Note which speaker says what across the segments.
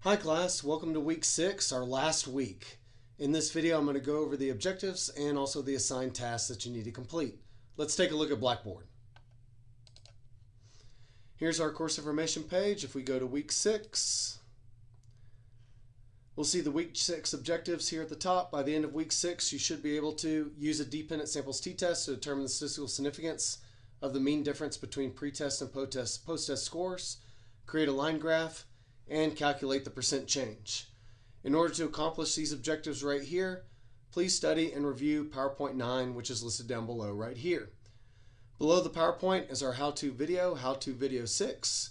Speaker 1: Hi class, welcome to week 6, our last week. In this video I'm going to go over the objectives and also the assigned tasks that you need to complete. Let's take a look at Blackboard. Here's our course information page. If we go to week 6, we'll see the week 6 objectives here at the top. By the end of week 6 you should be able to use a dependent samples t-test to determine the statistical significance of the mean difference between pre-test and post-test scores, create a line graph, and calculate the percent change. In order to accomplish these objectives right here, please study and review PowerPoint 9, which is listed down below right here. Below the PowerPoint is our how-to video 6.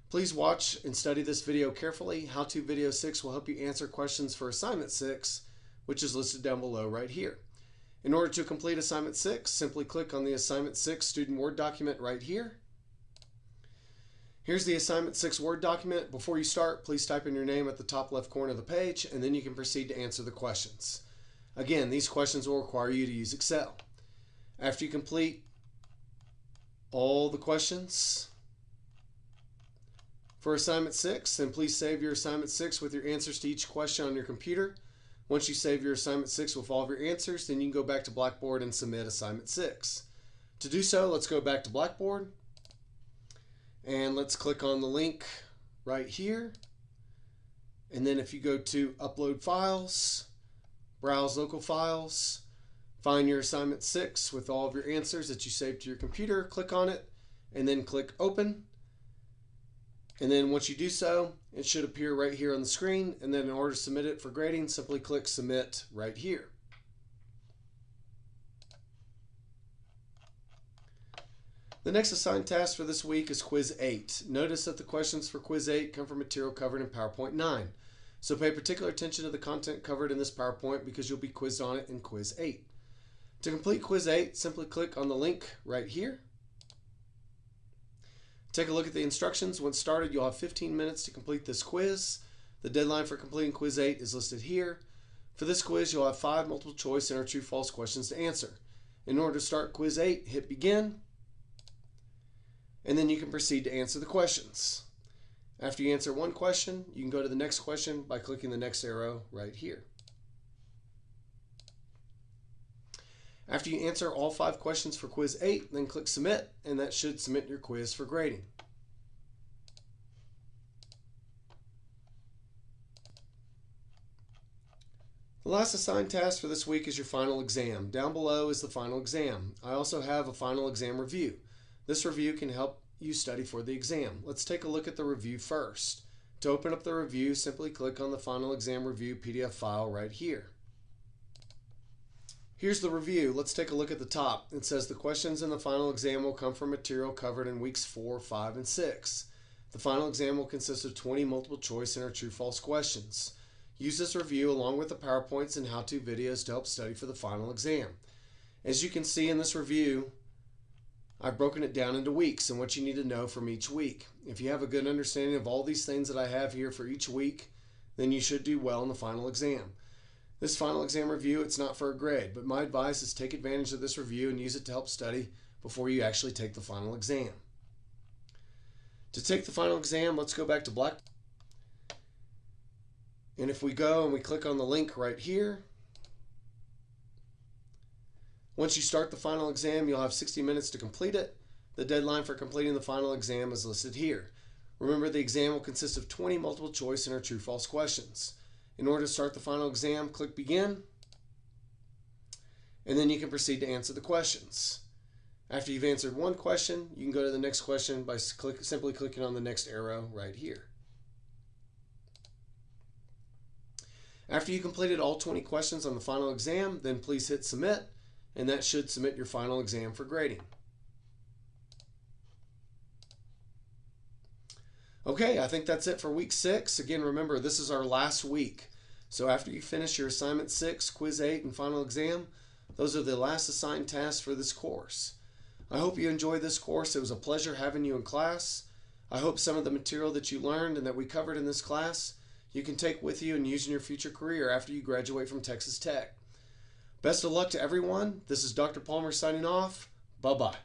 Speaker 1: Please watch and study this video carefully. How-to video 6 will help you answer questions for assignment 6, which is listed down below right here. In order to complete assignment 6, simply click on the assignment 6 student Word document right here. Here's the assignment 6 Word document. Before you start, please type in your name at the top left corner of the page, and then you can proceed to answer the questions. Again, these questions will require you to use Excel. After you complete all the questions for assignment 6, then please save your assignment 6 with your answers to each question on your computer. Once you save your assignment 6 with all of your answers, then you can go back to Blackboard and submit assignment 6. To do so, let's go back to Blackboard. And let's click on the link right here. And then if you go to Upload Files, Browse Local Files, find your assignment 6 with all of your answers that you saved to your computer, click on it, and then click Open. And then once you do so, it should appear right here on the screen. And then in order to submit it for grading, simply click Submit right here. The next assigned task for this week is Quiz 8. Notice that the questions for Quiz 8 come from material covered in PowerPoint 9. So pay particular attention to the content covered in this PowerPoint because you'll be quizzed on it in Quiz 8. To complete Quiz 8, simply click on the link right here. Take a look at the instructions. Once started, you'll have 15 minutes to complete this quiz. The deadline for completing Quiz 8 is listed here. For this quiz, you'll have 5 multiple choice and or true-false questions to answer. In order to start Quiz 8, hit Begin. And then you can proceed to answer the questions. After you answer one question, you can go to the next question by clicking the next arrow right here. After you answer all 5 questions for Quiz 8, then click Submit, and that should submit your quiz for grading. The last assigned task for this week is your final exam. Down below is the final exam. I also have a final exam review. This review can help you study for the exam. Let's take a look at the review first. To open up the review, simply click on the Final Exam Review PDF file right here. Here's the review. Let's take a look at the top. It says the questions in the final exam will come from material covered in weeks 4, 5, and 6. The final exam will consist of 20 multiple choice and or true-false questions. Use this review along with the PowerPoints and how-to videos to help study for the final exam. As you can see in this review, I've broken it down into weeks and what you need to know from each week. If you have a good understanding of all these things that I have here for each week, then you should do well in the final exam. This final exam review, it's not for a grade, but my advice is take advantage of this review and use it to help study before you actually take the final exam. To take the final exam, let's go back to Blackboard. And if we go and we click on the link right here, once you start the final exam, you'll have 60 minutes to complete it. The deadline for completing the final exam is listed here. Remember, the exam will consist of 20 multiple choice and or true-false questions. In order to start the final exam, click Begin, and then you can proceed to answer the questions. After you've answered one question, you can go to the next question by simply clicking on the next arrow right here. After you completed all 20 questions on the final exam, then please hit Submit, and that should submit your final exam for grading. Okay, I think that's it for week 6. Again, remember, this is our last week. So after you finish your assignment 6, quiz 8, and final exam, those are the last assigned tasks for this course. I hope you enjoyed this course. It was a pleasure having you in class. I hope some of the material that you learned and that we covered in this class you can take with you and use in your future career after you graduate from Texas Tech. Best of luck to everyone. This is Dr. Palmer signing off. Bye-bye.